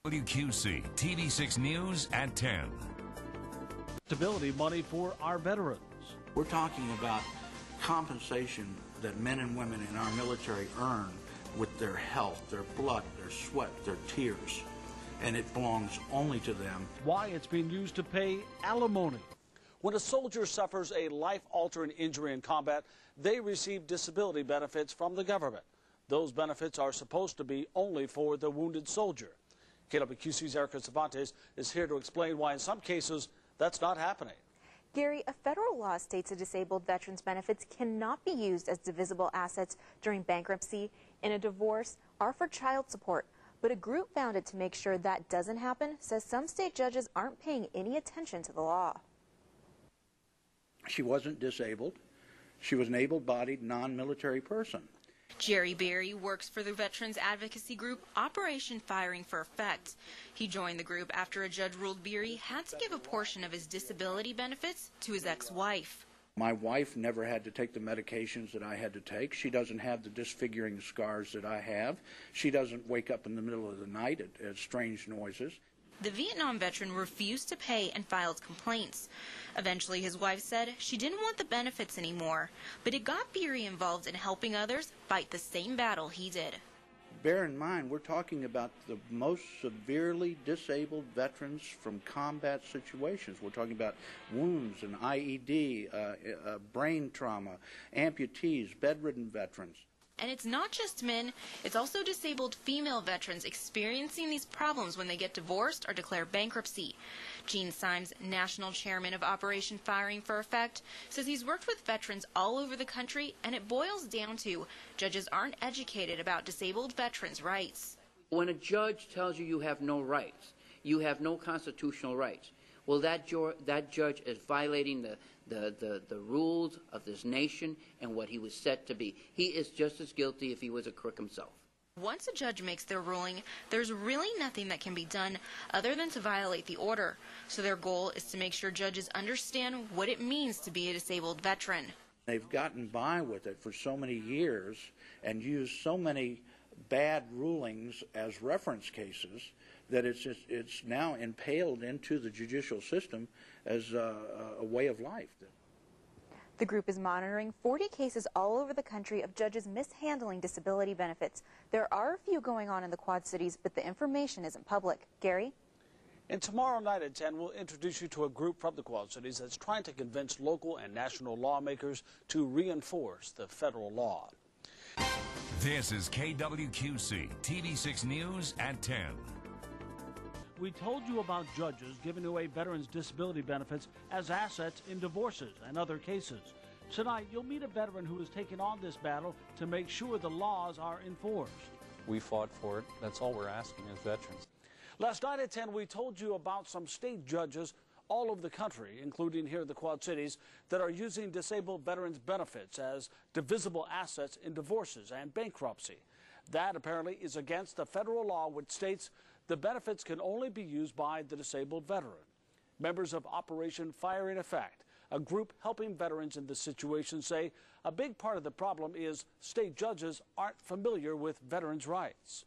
WQC TV6 News at 10. Stability money for our veterans. We're talking about compensation that men and women in our military earn with their health, their blood, their sweat, their tears, and it belongs only to them. Why it's being used to pay alimony. When a soldier suffers a life-altering injury in combat, they receive disability benefits from the government. Those benefits are supposed to be only for the wounded soldier. KWQC's Erica Cervantes is here to explain why in some cases that's not happening. Gary, a federal law states a disabled veteran's benefits cannot be used as divisible assets during bankruptcy, in a divorce, or for child support. But a group founded to make sure that doesn't happen says some state judges aren't paying any attention to the law. She wasn't disabled. She was an able-bodied, non-military person. Jerry Berry works for the veterans advocacy group Operation Firing for Effect. He joined the group after a judge ruled Berry had to give a portion of his disability benefits to his ex-wife. My wife never had to take the medications that I had to take. She doesn't have the disfiguring scars that I have. She doesn't wake up in the middle of the night at strange noises. The Vietnam veteran refused to pay and filed complaints. Eventually, his wife said she didn't want the benefits anymore, but it got Berry involved in helping others fight the same battle he did. Bear in mind, we're talking about the most severely disabled veterans from combat situations. We're talking about wounds, an IED, brain trauma, amputees, bedridden veterans. And it's not just men, it's also disabled female veterans experiencing these problems when they get divorced or declare bankruptcy. Gene Symes, national chairman of Operation Firing for Effect, says he's worked with veterans all over the country, and it boils down to judges aren't educated about disabled veterans' rights. When a judge tells you you have no rights, you have no constitutional rights, well, that judge is violating the rules of this nation and what he was set to be. He is just as guilty if he was a crook himself. Once a judge makes their ruling, there's really nothing that can be done other than to violate the order. So their goal is to make sure judges understand what it means to be a disabled veteran. They've gotten by with it for so many years and used so many bad rulings as reference cases that it's now impaled into the judicial system as a way of life. The group is monitoring 40 cases all over the country of judges mishandling disability benefits. There are a few going on in the Quad Cities, but the information isn't public. Gary? And tomorrow night at 10, we'll introduce you to a group from the Quad Cities that's trying to convince local and national lawmakers to reinforce the federal law. This is KWQC TV6 News at 10. We told you about judges giving away veterans' disability benefits as assets in divorces and other cases. Tonight, you'll meet a veteran who is taking on this battle to make sure the laws are enforced. We fought for it. That's all we're asking as veterans. Last night at 10, we told you about some state judges all over the country, including here in the Quad Cities, that are using disabled veterans' benefits as divisible assets in divorces and bankruptcy. That apparently is against the federal law, which states the benefits can only be used by the disabled veteran. Members of Operation Firing Effect, a group helping veterans in this situation, say a big part of the problem is state judges aren't familiar with veterans' rights.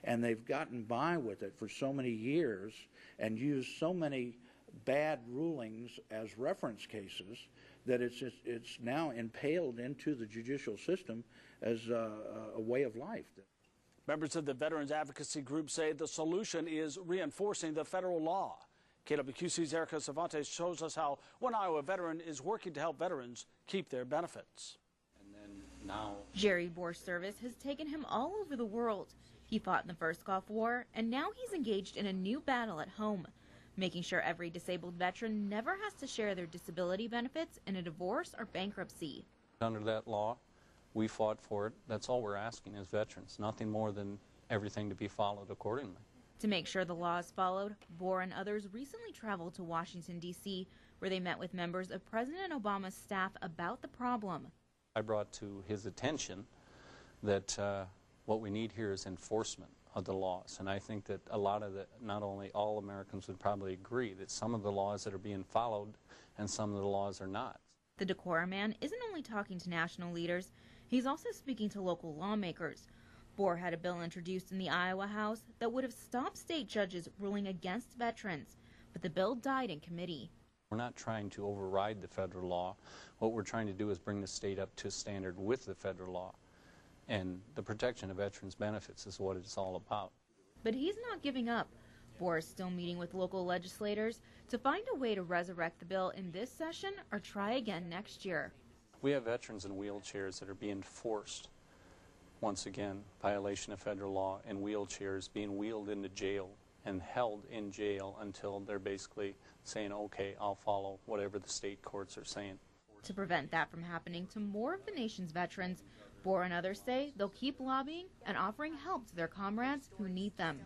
And they've gotten by with it for so many years and used so many bad rulings as reference cases that it's now impaled into the judicial system as a way of life. Members of the Veterans Advocacy Group say the solution is reinforcing the federal law. KWQC's Erica Cervantes shows us how one Iowa veteran is working to help veterans keep their benefits. And then now, Jerry Bor's service has taken him all over the world. He fought in the first Gulf War, and now he's engaged in a new battle at home, making sure every disabled veteran never has to share their disability benefits in a divorce or bankruptcy. under that law, we fought for it. That's all we're asking as veterans, nothing more than everything to be followed accordingly. To make sure the law is followed, Bor and others recently traveled to Washington, D.C., where they met with members of President Obama's staff about the problem. I brought to his attention that what we need here is enforcement of the laws. And I think that a lot of not only all Americans would probably agree that some of the laws that are being followed and some of the laws are not. The Decorah man isn't only talking to national leaders, he's also speaking to local lawmakers. Bohr had a bill introduced in the Iowa House that would have stopped state judges ruling against veterans, but the bill died in committee. We're not trying to override the federal law. What we're trying to do is bring the state up to standard with the federal law. And the protection of veterans' benefits is what it's all about. But he's not giving up. Bohr is still meeting with local legislators to find a way to resurrect the bill in this session or try again next year. We have veterans in wheelchairs that are being forced, once again, violation of federal law, in wheelchairs being wheeled into jail and held in jail until they're basically saying, okay, I'll follow whatever the state courts are saying. To prevent that from happening to more of the nation's veterans, Bohr and others say they'll keep lobbying and offering help to their comrades who need them.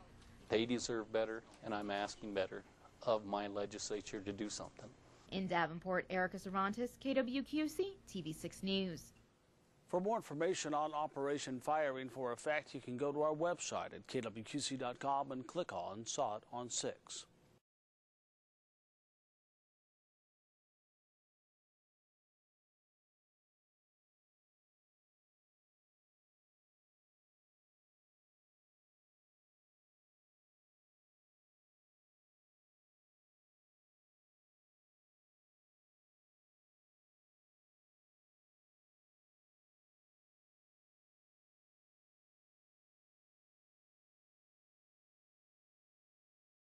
They deserve better, and I'm asking better of my legislature to do something. In Davenport, Erica Cervantes, KWQC, TV6 News. For more information on Operation Firing for Effect, you can go to our website at kwqc.com and click on Saw It on 6.